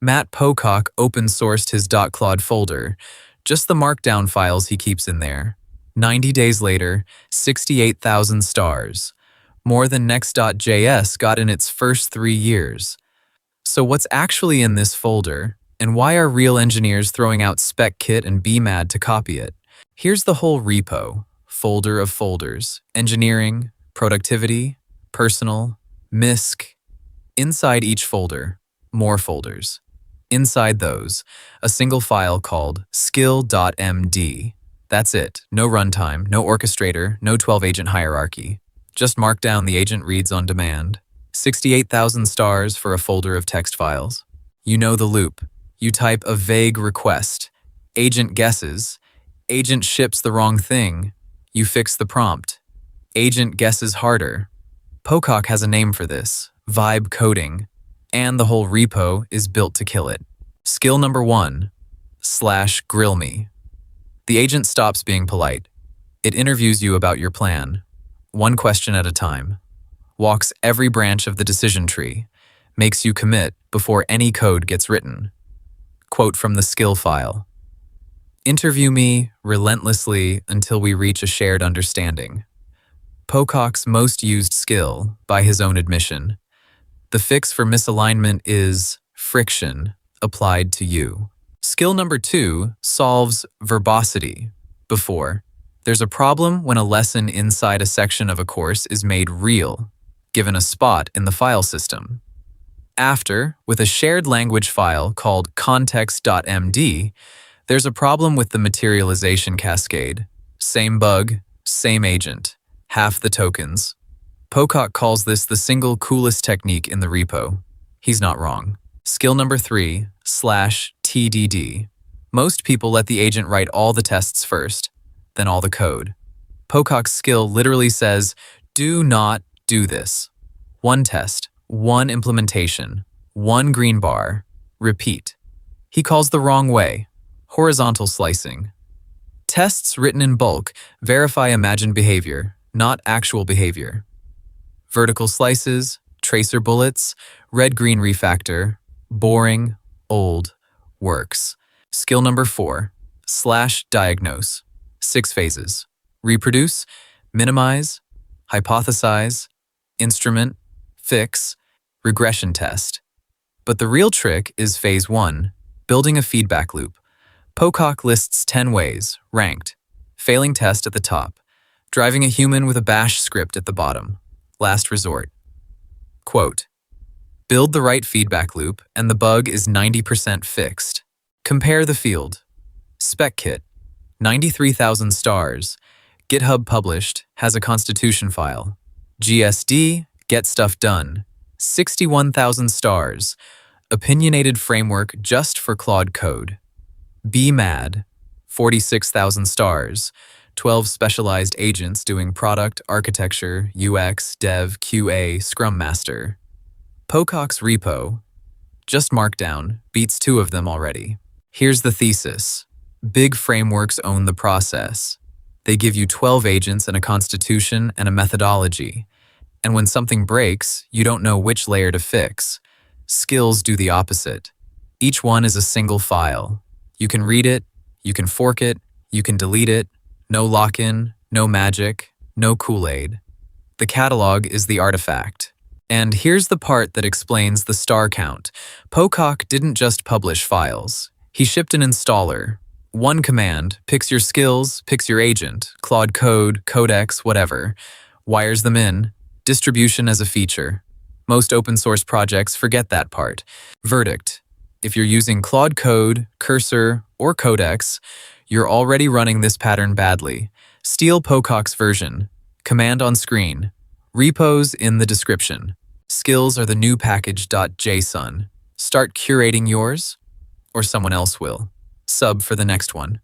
Matt Pocock open-sourced his .claude folder, just the Markdown files he keeps in there. 90 days later, 68,000 stars. More than Next.js got in its first 3 years. So what's actually in this folder, and why are real engineers throwing out Spec-Kit and BMAD to copy it? Here's the whole repo, folder of folders: engineering, productivity, personal, MISC. Inside each folder, more folders. Inside those, a single file called skill.md. That's it. No runtime, no orchestrator, no 12-agent hierarchy. Just Markdown the agent reads on demand. 68,000 stars for a folder of text files. You know the loop. You type a vague request. Agent guesses. Agent ships the wrong thing. You fix the prompt. Agent guesses harder. Pocock has a name for this: vibe coding. And the whole repo is built to kill it. Skill number 1, /grill me. The agent stops being polite. It interviews you about your plan, one question at a time, walks every branch of the decision tree, makes you commit before any code gets written. Quote from the skill file: "Interview me relentlessly until we reach a shared understanding." Pocock's most used skill, by his own admission. The fix for misalignment is friction applied to you. Skill number 2 solves verbosity. Before, there's a problem when a lesson inside a section of a course is made real, given a spot in the file system. After, with a shared language file called CONTEXT.md, there's a problem with the materialization cascade. Same bug, same agent, half the tokens. Pocock calls this the single coolest technique in the repo. He's not wrong. Skill number 3, /TDD. Most people let the agent write all the tests first, then all the code. Pocock's skill literally says, do not do this. One test, one implementation, one green bar, repeat. He calls the wrong way: horizontal slicing. Tests written in bulk verify imagined behavior, not actual behavior. Vertical slices, tracer bullets, red-green refactor, boring, old, works. Skill number 4, /diagnose. 6 phases: reproduce, minimize, hypothesize, instrument, fix, regression test. But the real trick is phase 1, building a feedback loop. Pocock lists 10 ways, ranked: failing test at the top, driving a human with a bash script at the bottom, last resort. Quote: build the right feedback loop and the bug is 90% fixed. Compare the field. Spec-Kit, 93,000 stars. GitHub published, has a constitution file. GSD, get stuff done, 61,000 stars. Opinionated framework just for Claude code. BMAD, 46,000 stars. 12 specialized agents doing product, architecture, UX, dev, QA, Scrum Master. Pocock's repo, just Markdown, beats 2 of them already. Here's the thesis. Big frameworks own the process. They give you 12 agents and a constitution and a methodology. And when something breaks, you don't know which layer to fix. Skills do the opposite. Each one is a single file. You can read it, you can fork it, you can delete it. No lock-in, no magic, no Kool-Aid. The catalog is the artifact. And here's the part that explains the star count. Pocock didn't just publish files. He shipped an installer. One command, picks your skills, picks your agent, Claude code, codex, whatever, wires them in, distribution as a feature. Most open source projects forget that part. Verdict: if you're using Claude code, cursor, or codex, you're already running this pattern badly. Steal Pocock's version. Command on screen. Repos in the description. Skills are the new package.json. Start curating yours, or someone else will. Sub for the next one.